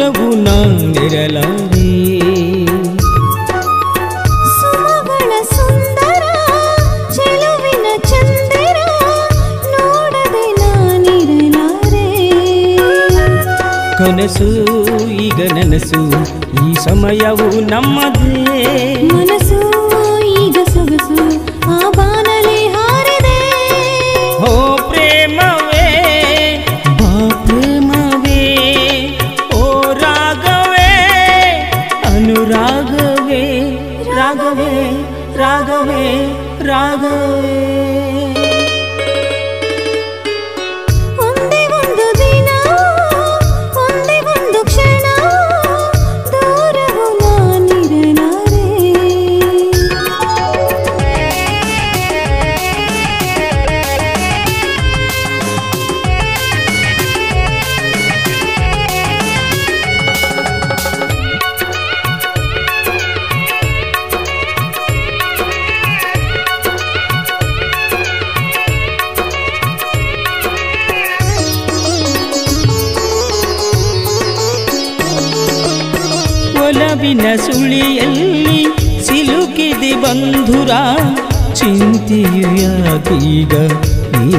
ದೂರವು ನಾನಿರಲಾರೆ. ಸುಮಗಳ ಸುಂದರ ಚೆಲುವಿನ ಚಂದಿರ ನೋಡದೆ ನಾನಿರಲಾರೆ. ಕನಸು ಈಗ ನನಸು ಈ ಸಮಯವು ನಮ್ಮದೇ. ಮನಸ್ಸು ಈಗ ಸೊಗಸು ಆ ಬಾನಲಿ ಹಾರಿದೆ. ಓ ಪ್ರೇಮವೇ ಬಾ ಪ್ರೇಮವೇ, ಓ ರಾಗವೇ ಅನುರಾಗವೇ, ರಾಗವೇ ರಾಗವೇ ರಾಗವೇ. ಒಂದೇ ಒಂದು ದಿನ ಒಂದೇ ಒಂದು ಕ್ಷಣ ದೂರವು ನಾನಿರಲಾರೆ. ಒಲವಿನ ಸುಳಿಯಲ್ಲಿ ಸಿಲುಕಿದೆ ಬಂಧುರ, ಚಿಂತೆಯು ಯಾಕೀಗ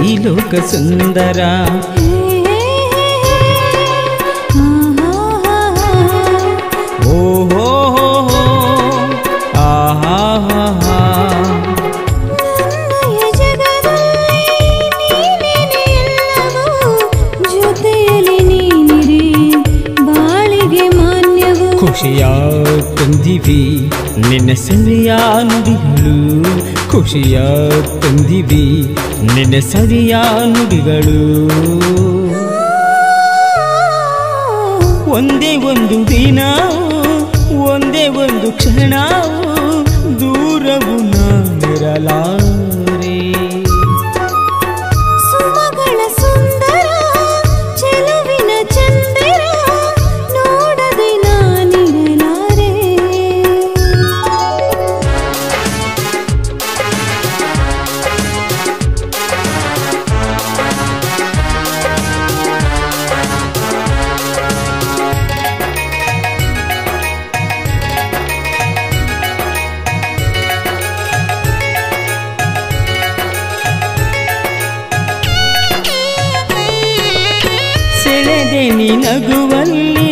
ಈ ಲೋಕ ಸುಂದರ. ಓಹೋ ಆಹಾ ನನ್ನಯ ಜಗದಲ್ಲಿ ನೀನೇನೆ ಎಲ್ಲವೂ, ಜೊತೆಯಲ್ಲಿ ನೀನಿರೆ ಬಾಳಿಗೆ ಮಾನ್ಯವು. ಖುಷಿಯ ತಂದಿವಿ ನಿನ್ನ ಸವಿಯ ನುಡಿಗಳು, ಖುಷಿಯ ತಂದಿವಿ ನಿನ್ನ ಸವಿಯ ನುಡಿಗಳು. ಒಂದೇ ಒಂದು ದಿನ ಒಂದೇ ಒಂದು ಕ್ಷಣ ದೂರವು ನಾನಿರಲಾರೆ. ಸುಮಗಳ ಸುಂದರ ಚೆಲುವಿನ ಚಂದಿರ ನೋಡದೆ ನಾನಿರಲಾರೆ. ಸೆಳೆದೆ ನೀ ನಗುವಲ್ಲಿ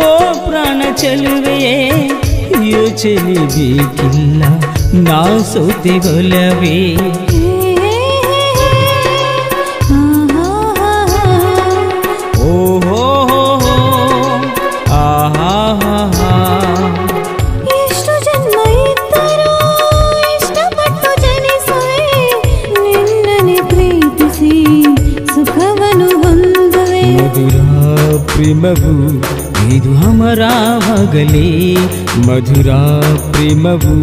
ಓ ಪ್ರಾಣ ಚೆಲುವೆಯೇ, ಯೋಚನೆ ಬೇಕಿಲ್ಲ ನಾ ಸೋತೆ ಒಲವೇ. ಓಹೋ ಆಹಾ ಎಷ್ಟು ಜನ್ಮ ಇದ್ದರೂ ಇಷ್ಟಪಟ್ಟು ಜನಿಸುವೆ, ನಿನ್ನನೆ ಪ್ರೀತಿಸಿ ಸುಖವನ್ನು ಹೊಂದುವೆ. ಮಧುರ ಪ್ರೇಮವು ಇದು ಅಮರವಾಗಲಿ, ಮಧುರ ಪ್ರೇಮವು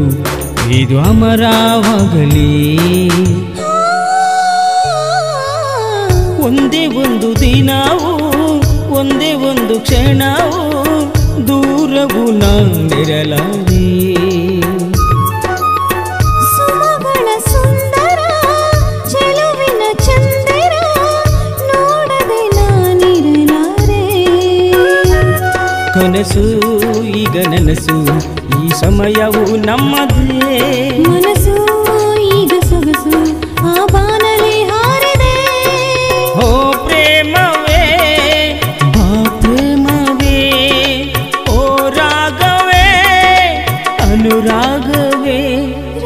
ಇದು ಅಮರವಾಗಲಿ. ಒಂದೇ ಒಂದು ದಿನವು ಒಂದೇ ಒಂದು ಕ್ಷಣವು ದೂರವು ನಾನಿರಲಾರೆ. ಸುಮಗಳ ಸುಂದರ ಚೆಲುವಿನ ಚಂದಿರ ನೋಡದೆ ನಾನಿರಲಾರೆ. ಕನಸು ಈಗ ನನಸು ಈ ಸಮಯವು ನಮ್ಮದೇ. ಮನಸ್ಸು ಈಗ ಸೊಗಸು ಆ ಬಾನಲಿ ಹಾರಿದೆ. ಓ ಪ್ರೇಮವೇ ಬಾ ಪ್ರೇಮವೇ, ಓ ರಾಗವೇ ಅನುರಾಗವೇ,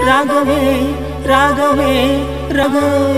ರಾಗವೇ ರಾಗವೇ ರಾಗವೇ.